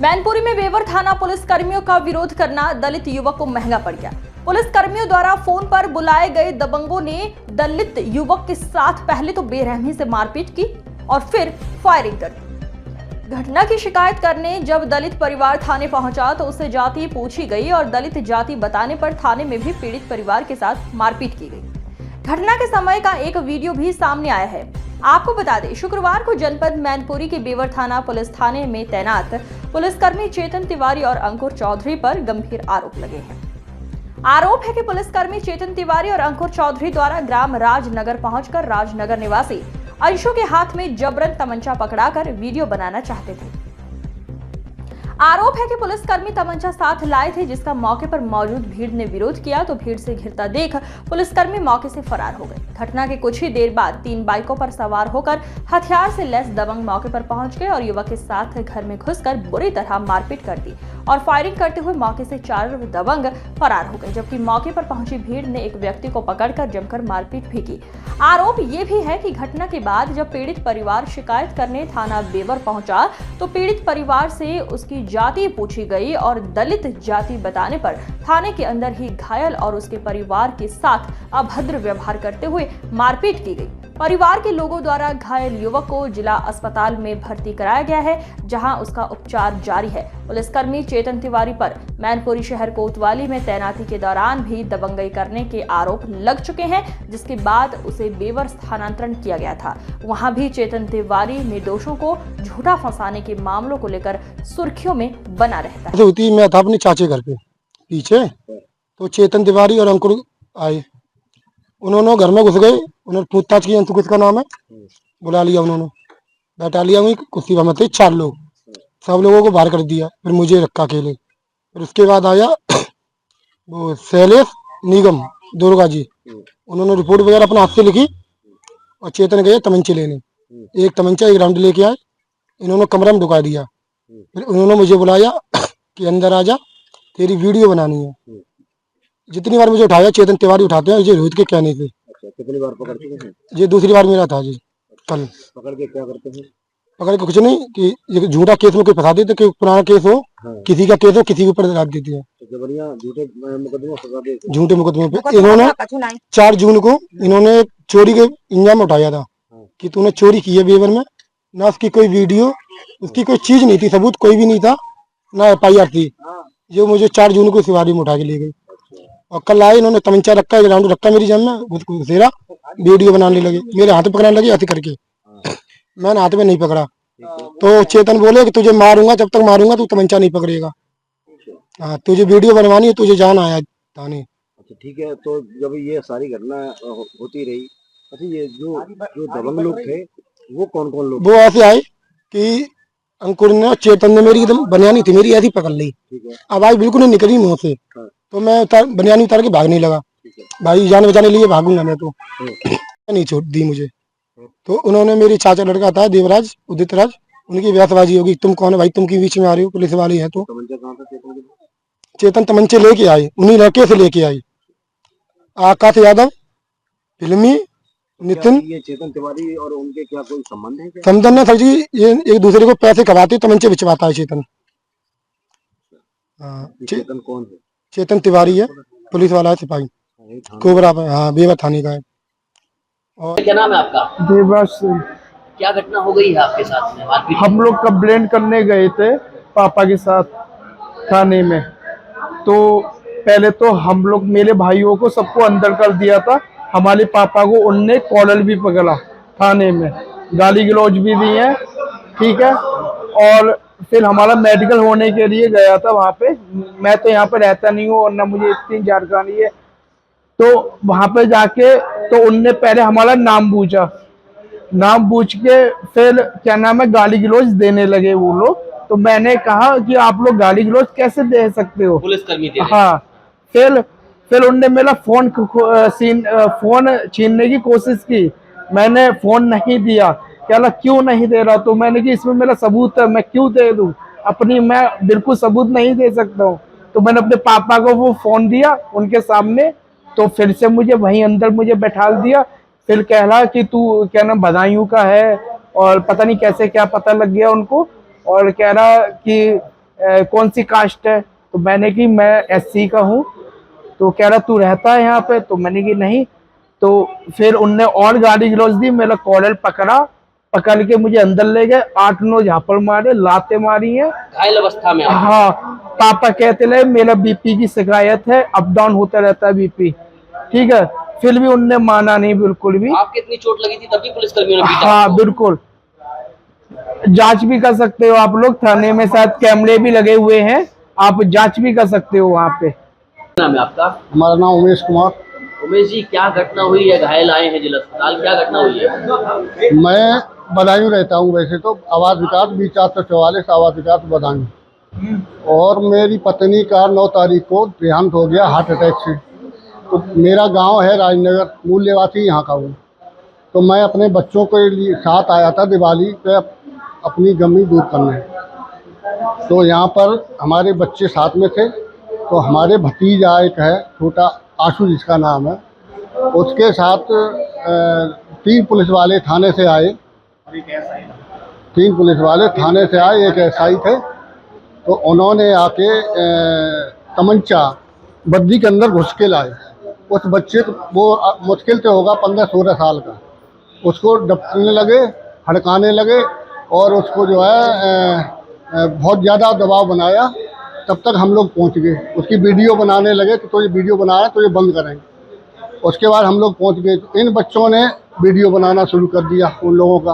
मैनपुरी में बेवर थाना पुलिस कर्मियों का विरोध करना दलित युवक को महंगा पड़ गया। पुलिस कर्मियों द्वारा फोन पर बुलाए गए दबंगों ने दलित युवक के साथ पहले तो बेरहमी से मारपीट की और फिर फायरिंग कर दी। घटना की शिकायत करने जब दलित परिवार थाने पहुंचा तो उससे जाति पूछी गई और दलित जाति बताने पर थाने में भी पीड़ित परिवार के साथ मारपीट की गई। घटना के समय का एक वीडियो भी सामने आया है। आपको बता दें, शुक्रवार को जनपद मैनपुरी के बेवर थाना पुलिस थाने में तैनात पुलिसकर्मी चेतन तिवारी और अंकुर चौधरी पर गंभीर आरोप लगे हैं। आरोप है कि पुलिसकर्मी चेतन तिवारी और अंकुर चौधरी द्वारा ग्राम राजनगर पहुंचकर राजनगर निवासी अंशु के हाथ में जबरन तमंचा पकड़ाकर वीडियो बनाना चाहते थे। आरोप है कि पुलिसकर्मी तमंचा साथ लाए थे, जिसका मौके पर मौजूद भीड़ ने विरोध किया तो भीड़ से घिरता देख पुलिसकर्मी मौके से फरार हो गए। घटना के कुछ ही देर बाद 3 बाइकों पर सवार होकर हथियार से लैस दबंग मौके पर पहुंच गए और युवक के साथ घर में घुसकर बुरी तरह मारपीट कर दी और फायरिंग करते हुए मौके से 4 दबंग फरार हो गए, जबकि मौके पर पहुंची भीड़ ने एक व्यक्ति को पकड़कर जमकर मारपीट भी की। आरोप ये भी है कि घटना के बाद जब पीड़ित परिवार शिकायत करने थाना बेवर पहुंचा तो पीड़ित परिवार से उसकी जाति पूछी गई और दलित जाति बताने पर थाने के अंदर ही घायल और उसके परिवार के साथ अभद्र व्यवहार करते हुए मारपीट की गई। परिवार के लोगों द्वारा घायल युवक को जिला अस्पताल में भर्ती कराया गया है, जहां उसका उपचार जारी है। पुलिसकर्मी चेतन तिवारी पर मैनपुरी शहर कोतवाली में तैनाती के दौरान भी दबंगई करने के आरोप लग चुके हैं, जिसके बाद उसे बेवर स्थानांतरण किया गया था। वहां भी चेतन तिवारी निर्दोषों को झूठा फंसाने के मामलों को लेकर सुर्खियों में बना रहता है। मैं था अपने चाचे घर पे पीछे, तो चेतन तिवारी और अंकुर आए, उन्होंने घर में घुस गए, उन्होंने पूछताछ की, अंशु किसका नाम है, बुला लिया, उन्होंने बैठा लिया, वही कुर्सी पर थे 4 लोग, सब लोगों को बाहर कर दिया, फिर मुझे रखा अकेले। फिर उसके बाद आया वो शैलेश निगम दुर्गा जी, उन्होंने रिपोर्ट वगैरह अपने हाथ से लिखी और चेतन गए तमंचे लेने, एक तमंचा 1 राउंड लेके आए, इन्होंने कमरा में ढुका दिया। फिर उन्होंने मुझे बुलाया कि अंदर आ जा, तेरी वीडियो बनानी है। जितनी बार मुझे उठाया चेतन तिवारी उठाते हैं, रोहित के कहने से। अच्छा, कितनी बार पकड़ चुके हैं? ये दूसरी बार मेरा था जी। कल पकड़ के क्या करते हैं? पकड़ के कुछ नहीं कि ये झूठा केस में कोई फंसा देते, कि पुराना केस हो, हाँ। किसी का केस हो, किसी के ऊपर डाल देती है, झूठे मुकदमे फंसा देते। झूठे मुकदमे पे। इन्होंने 4 जून को इन्होंने चोरी के इंजाम उठाया था कि तूने चोरी की है बेवर में, ना उसकी कोई वीडियो, उसकी कोई चीज नहीं थी, सबूत कोई भी नहीं था, ना FIR थी। जो मुझे 4 जून को शिवारी में उठा के ले गई और कल आए, इन्होंने तमंचा रखा, 1 राउंड रखा मेरी जेब में, घुसेरा, वीडियो बनाने लगे, मेरे हाथ पकड़ने लगे ऐसे करके। मैंने हाथ में नहीं पकड़ा, तो चेतन बोले कि तुझे मारूंगा, जब तक मारूंगा तू तमंचा नहीं पकड़ेगा। हाँ, तुझे वीडियो बनवानी है, तुझे जान आया थाने। अच्छा, ठीक है। तो जब ये सारी घटना होती रही, अच्छा, ये जो दबंग लोग थे वो कौन कौन लोग? वो ऐसे आए कि अंकुर ने, चेतन ने मेरी एकदम बनियानी थी मेरी ऐसी पकड़ ली, आवाज बिल्कुल नहीं निकली मुंह से, तो मैं बनियानी उतार के भागने लगा, भाई जान बचाने लिए भागूंगा मैं, तो नहीं छोड़ दी मुझे। तो उन्होंने, मेरी चाचा लड़का था देवराज उदित राज, उनकी व्यासबाजी होगी, तुम कौन है भाई, तुम की बीच में आ रहे हो, पुलिस वाले हैं। तो चेतन तमंचे लेके आए, उन्हीं लड़के से लेके आई, आकाश यादव, फिल्मी, नितिन। ये चेतन तिवारी और उनके क्या कोई संबंध है? संबंध है सर जी, ये एक दूसरे को पैसे खवाते, तमंचे बिचवाता है चेतन। हाँ, चेतन कौन है? चेतन तिवारी है, पुलिस वाला है, सिपाही कोबरा पे, हाँ, बेवर थाने का है। और क्या नाम है आपका? देवराज सिंह। क्या घटना हो गई है आपके साथ में? हम लोग कंप्लेंट करने गए थे पापा के साथ थाने में, तो पहले तो हम लोग, मेरे भाइयों को सबको अंदर कर दिया था, हमारे पापा को उनने कॉलर भी पकड़ा थाने में, गाली गलौज भी दी है, ठीक है। और फिर हमारा मेडिकल होने के लिए गया था वहाँ पे, मैं तो यहाँ पे रहता नहीं हूँ और ना मुझे इतनी जानकारी है, तो वहाँ पे जाके तो उनने पहले हमारा नाम पूछा, नाम पूछ के फिर क्या नाम है, गाली गलौज देने लगे वो लोग। तो मैंने कहा कि आप लोग गाली गलौज कैसे दे सकते हो, पुलिसकर्मी थे? हाँ। फिर उनने मेरा फोन छीनने की कोशिश की, मैंने फोन नहीं दिया, क्या क्यों नहीं दे रहा, तो मैंने कि इसमें मेरा सबूत है, मैं क्यों दे दूं, अपनी मैं बिल्कुल सबूत नहीं दे सकता हूँ। तो मैंने अपने पापा को वो फोन दिया उनके सामने, तो फिर से मुझे वहीं अंदर मुझे बैठा दिया, फिर कह रहा कि तू क्या नाम बदायूं का है, और पता नहीं कैसे क्या पता लग गया उनको, और कह रहा कि कौन सी कास्ट है? तो मैंने कि मैं SC का हूँ। तो कह रहा तू रहता है यहाँ पे? तो मैंने कि नहीं। तो फिर उनने और गाड़ी गलौज दी, मेरा कॉलर पकड़ के मुझे अंदर ले गए, 8-9 झापड़ मारे, लाते मारी है। घायल अवस्था में आप? हाँ, पापा कहते रहे मेरा BP की शिकायत है, अप डाउन होता रहता है BP, ठीक है। फिर भी उनने माना नहीं बिल्कुल भी। आपको इतनी चोट लगी थी तब भी पुलिस कर्मियों ने पीटा हाँ आपको? बिल्कुल, जांच भी कर सकते हो आप लोग, थाने में शायद कैमरे भी लगे हुए हैं, आप जांच भी कर सकते हो वहाँ पे। क्या नाम है आपका? हमारा नाम उमेश कुमार। उमेश जी, क्या घटना हुई है? घायल आए हैं जिला अस्पताल, क्या घटना हुई है? मैं बदायूं रहता हूँ, वैसे तो आवास विकास B444 आवास विकास बदायूं। और मेरी पत्नी का 9 तारीख को देहांत हो गया हार्ट अटैक से। तो मेरा गांव है राजनगर, मूल निवासी यहाँ का हूँ। तो मैं अपने बच्चों के लिए साथ आया था दिवाली पे अपनी गमी दूर करने। तो यहाँ पर हमारे बच्चे साथ में थे। तो हमारे भतीजा एक है छोटा, आशु जिसका नाम है, उसके साथ 3 पुलिस वाले थाने से आए। 3 पुलिस वाले थाने से आए, एक SI थे। तो उन्होंने आके तमंचा बद्दी के अंदर घुस के लाए। उस बच्चे को, वो मुश्किल से होगा 15-16 साल का, उसको डपटने लगे, हड़काने लगे और उसको जो है बहुत ज़्यादा दबाव बनाया। तब तक हम लोग पहुंच गए, उसकी वीडियो बनाने लगे कि तो ये वीडियो बना है तो ये बंद करेंगे। उसके बाद हम लोग पहुंच गए। तो इन बच्चों ने वीडियो बनाना शुरू कर दिया उन लोगों का।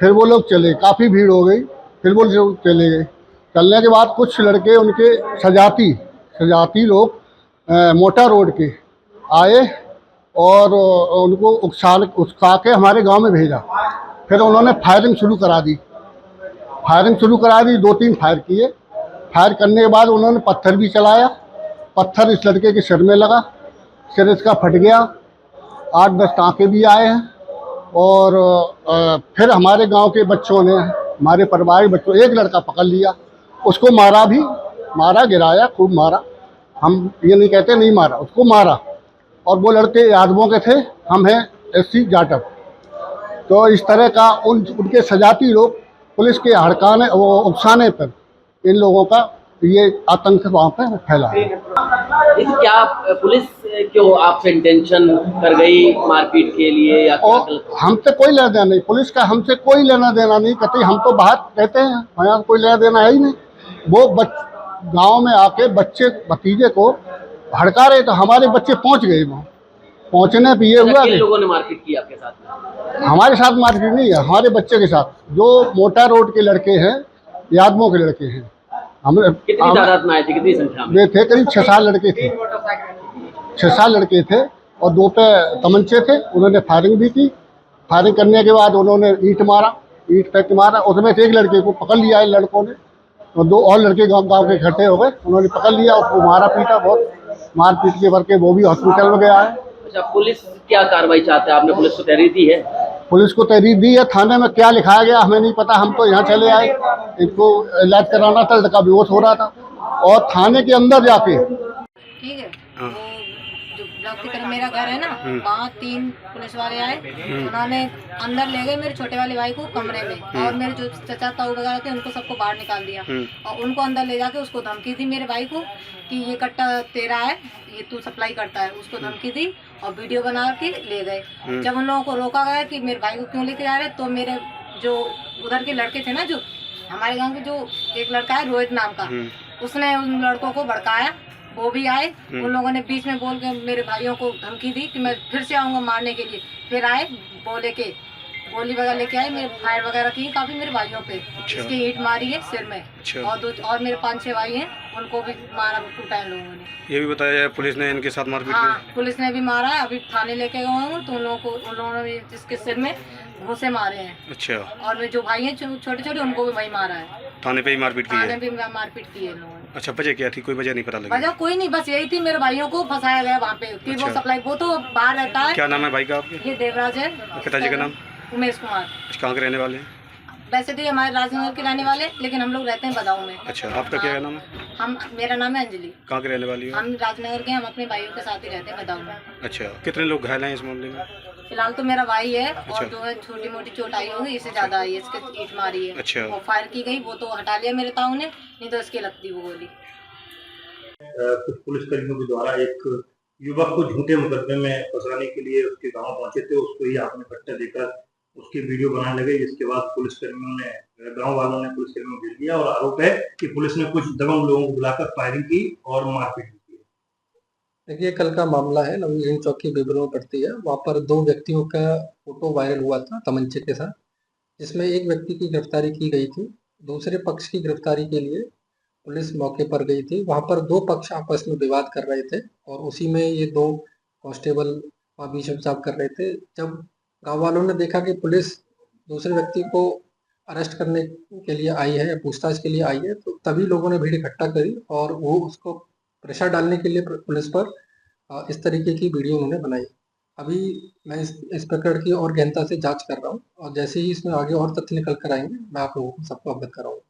फिर वो लोग चले, काफ़ी भीड़ हो गई, फिर वो लोग चले गए। चलने के बाद कुछ लड़के उनके सजाती लोग मोटा रोड के आए और उनको उकसा के हमारे गांव में भेजा। फिर उन्होंने फायरिंग शुरू करा दी। 2-3 फायर किए। फायर करने के बाद उन्होंने पत्थर भी चलाया। पत्थर इस लड़के के सिर में लगा, सिर इसका फट गया, 8-10 टाँके भी आए हैं। और फिर हमारे गांव के बच्चों ने, हमारे पारिवारिक बच्चों, एक लड़का पकड़ लिया, उसको मारा, गिराया, खूब मारा। हम ये नहीं कहते नहीं मारा, उसको मारा। और वो लड़के यादवों के थे, हम हैं SC जाटव। तो इस तरह का उनके सजाती लोग पुलिस के हड़काने, वो उकसाने पर इन लोगों का ये आतंक वहाँ पे फैला है। इस क्या पुलिस क्यों आपसे इंटेंशन कर गई मारपीट के लिए या क्या? और हमसे कोई लेना देना नहीं, पुलिस का हमसे कोई लेना देना नहीं। कहते हम तो बाहर रहते हैं, यहाँ कोई लेना देना है ही नहीं। वो गांव में आके बच्चे भतीजे को भड़का रहे, तो हमारे बच्चे पहुंच गए वहाँ। पहुंचने पे ये हुआ कि लोगों ने मारपीट की आपके साथ? हमारे साथ मारपीट नहीं है, हमारे बच्चे के साथ। जो मोटा रोड के लड़के हैं, यादवों के लड़के हैं। कितनी तादाद में आए थे, कितनी संख्या में? वे थे करीब 6-7 लड़के थे। 6-7 लड़के थे और 2 पे तमंचे थे। उन्होंने फायरिंग भी की। फायरिंग करने के बाद उन्होंने ईंट फेंक मारा। उसमें से एक लड़के को पकड़ लिया इन लड़कों ने, और 2 और लड़के गांव के इकट्ठे हो गए, उन्होंने पकड़ लिया, उसको मारा पीटा बहुत। मार पीट के करके वो भी हॉस्पिटल में गया है। अच्छा, पुलिस क्या कार्रवाई चाहते हैं? आपने पुलिस को तहरीर दी है? पुलिस को तहरीर दी है। थाने में क्या लिखाया गया हमें नहीं पता। हम तो यहाँ चले आए, इनको इलाज कराना था, लड़का बेहोश हो रहा था। और थाने के अंदर जाके, ठीक है, वो जो ब्लॉक की तरफ मेरा घर है ना, वहाँ 3 पुलिस वाले आए। उन्होंने अंदर ले गए मेरे छोटे वाले भाई को कमरे में, और मेरे जो चाचा ताऊ वगैरह थे उनको सबको बाहर निकाल दिया। और उनको अंदर ले जाके उसको धमकी दी मेरे भाई को कि ये कट्टा तेरा है, ये तू सप्लाई करता है। उसको धमकी दी और वीडियो बना के ले गए। जब उन लोगों को रोका गया कि मेरे भाई को क्यों लेके जा रहे, तो मेरे जो उधर के लड़के थे ना, जो हमारे गांव के, जो एक लड़का है रोहित नाम का, उसने उन लड़कों को भड़काया। वो भी आए, उन लोगों ने बीच में बोल के मेरे भाइयों को धमकी दी कि मैं फिर से आऊंगा मारने के लिए। फिर आए, गोली वगैरह लेके आए, मेरे फायर वगैरह की काफी मेरे भाइयों पे। इसकी ईंट मारी है सिर में। और मेरे 5-6 भाई हैं, उनको भी मारा टूटा इन लोगों ने। ये भी बताया जाए पुलिस ने इनके साथ मारपीट की? हाँ, पुलिस ने भी मारा है। अभी थाने लेके गए हूँ तो उन लोगों ने भी जिसके सिर में घूंसे मारे हैं। अच्छा। और मेरे जो भाई हैं छोटे छोटे, उनको भी वही मारा है। थाने पे ही मारपीट की है? थाने पे मारपीट की है इन लोगों ने। अच्छा, वजह क्या थी? कोई वजह नहीं पता लगी? वजह कोई नहीं, बस यही थी, मेरे भाइयों को फंसाया गया वहाँ पे कि वो सप्लाई, वो तो बाहर रहता है। क्या नाम है भाई का आपके? ये देवराज है। पिताजी का नाम? उमेश कुमार। कहाँ के रहने वाले हैं? वैसे तो ये हमारे राजनगर के रहने वाले, लेकिन हम लोग रहते हैं बदाऊं में। अच्छा, आपका क्या नाम है? मेरा नाम है अंजलि। कहाँ के रहने वाली हो? हम राजनगर के, हम अपने भाइयों के साथ ही रहते हैं बदाऊं में। अच्छा, कितने लोग घायल हैं इस मामले में? फिलहाल तो मेरा भाई है और जो है छोटी मोटी चोट आई होगी, इससे ज्यादा आई है, इसके ईंट मारी है अच्छा। और फायर की गई, वो तो हटा लिया मेरे ताऊ ने, नहीं तो इसकी लगती वो गोली। कुछ पुलिसकर्मियों के द्वारा एक युवक को झूठे मुकदमे में फंसाने के लिए उसके गांव पहुंचे थे, उसको ही हाथ में कट्टा देकर उसकी वीडियो बनाने लगे, जिसके बाद पुलिसकर्मियों ने, गांव वालों ने पुलिसकर्मियों को घेर लिया और आरोप है कि पुलिस ने कुछ दबंग लोगों को बुलाकर फायरिंग की और मारपीट की। देखिए, कल का मामला है, नवीन चौक की बिबरों पड़ती है, वहाँ पर 2 व्यक्तियों का फोटो वायरल हुआ था तमंचे के साथ, जिसमें एक व्यक्ति की गिरफ्तारी की गई थी। दूसरे पक्ष की गिरफ्तारी के लिए पुलिस मौके पर गई थी। वहाँ पर 2 पक्ष आपस में विवाद कर रहे थे और उसी में ये 2 कांस्टेबल वहाँ बीच बचाव कर रहे थे। जब गाँव वालों ने देखा कि पुलिस दूसरे व्यक्ति को अरेस्ट करने के लिए आई है, पूछताछ के लिए आई है, तो तभी लोगों ने भीड़ इकट्ठा करी और वो उसको प्रेशर डालने के लिए पुलिस पर इस तरीके की वीडियो उन्होंने बनाई। अभी मैं इस प्रकरण की और गहनता से जांच कर रहा हूँ और जैसे ही इसमें आगे और तथ्य निकल कर आएंगे, मैं आप लोगों को सबको अवगत कराऊंगा।